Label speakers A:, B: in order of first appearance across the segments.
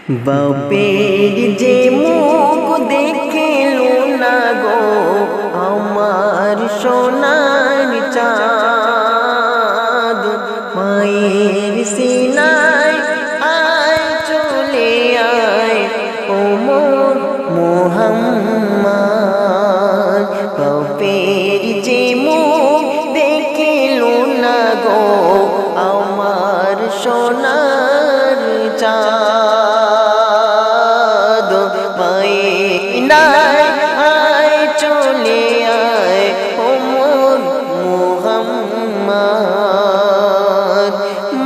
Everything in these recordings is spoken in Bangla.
A: বাপের যে মুখ দেখিল না গো আমার সোনার চাঁদ, মায়ের সিনায় আয় চলে আয় ও মোর মুহাম্মদ। বাপের যে মুখ দেখিল না গো আমার সোনার চাঁদ, মায়ের আয় চলে আয় ও মোর মুহাম্মদ।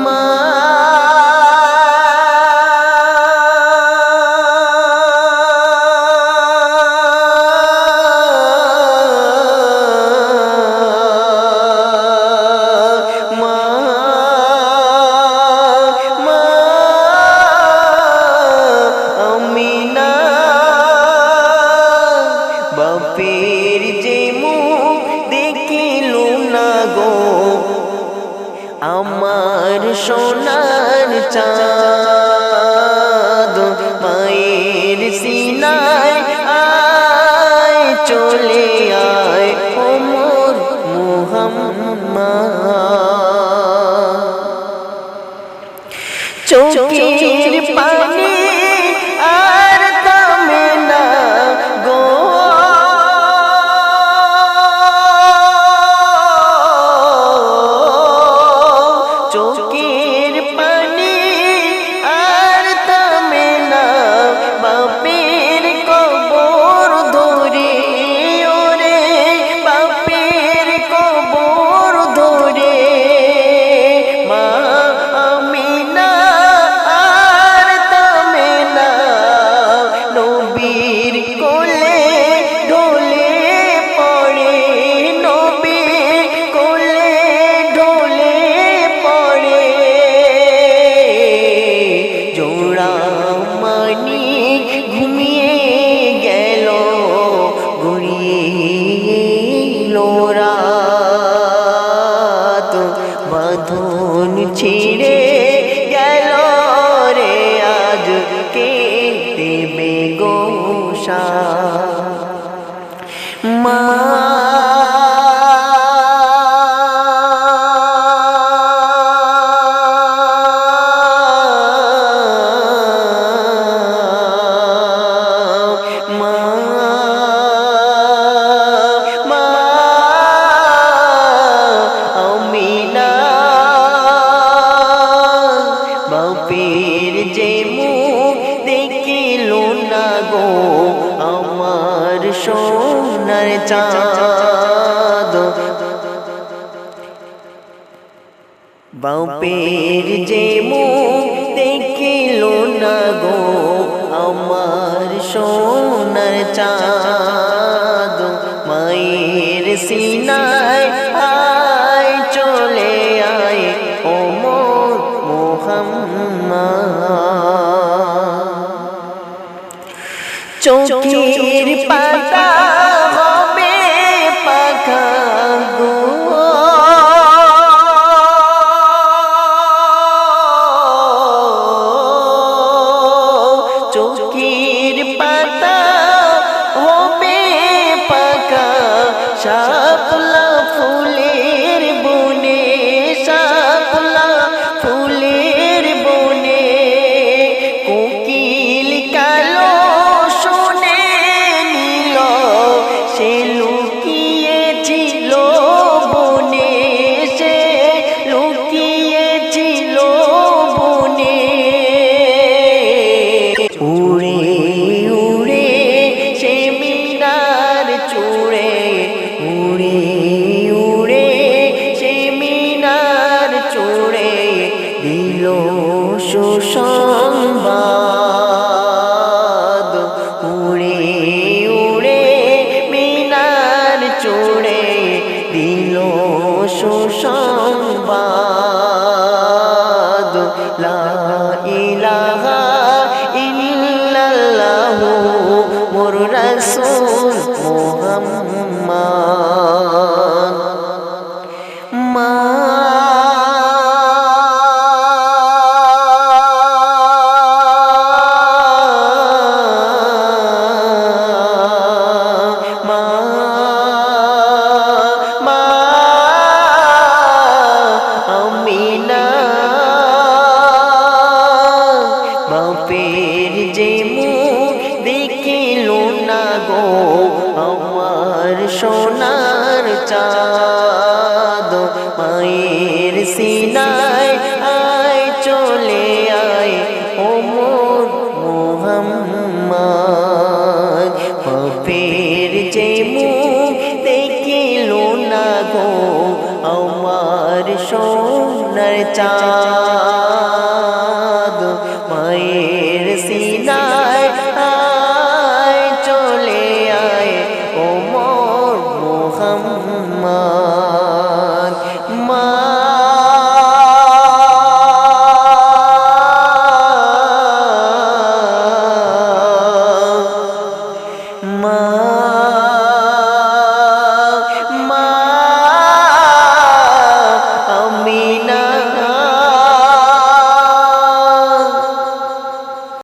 A: মা বাপের যে মুখ দেখিল না গো আমার সোনার চাঁদ, মায়ের সিনায় আয় চলে আয় ও মোর মুহাম্মদ। চোখের পানি আর থামে না গো, চোখের পানি আর থামে না, বাপের কবর ধরে ওরে বাপের কবর ধরে মা আমিনা আর থামে না, নবীর কোলে ঢলে পড়ে, নবীর কোলে ঢলে পড়ে, জোড়া মানিক ঘুমিয়ে গেল গড়িয়ে রাত, বাঁধন ছিঁড়ে গেল রে আজ কে দেবে গোসা। মা বাপের যে মুখ দেখিল না গো আমার সোনার চাঁদ, বাপের যে মুখ দেখিল না গো আমার সোনার চাঁদ, মায়ের সিনায় আয় চলে আয় ও মোর মুহাম্মদ। চোখের পাতা হবে পাখা গো, চোখের পাতা হবে পাখা, শাপলা ফুলের বনে, শাপলা ফুলের বনে, কোকিল কালো শুনে নিল বাপের যে মুখ দেখিল না গো আমার সোনার চাঁদ, মায়ের সিনায় আয় চলে আয় ও মোর মুহাম্মদ। বাপের যে মুখ দেখিল না গো আমার সোনার চাঁদ, মায়ের সিনায় আয় চলে আয় ও মোর মুহাম্মদ। মা মা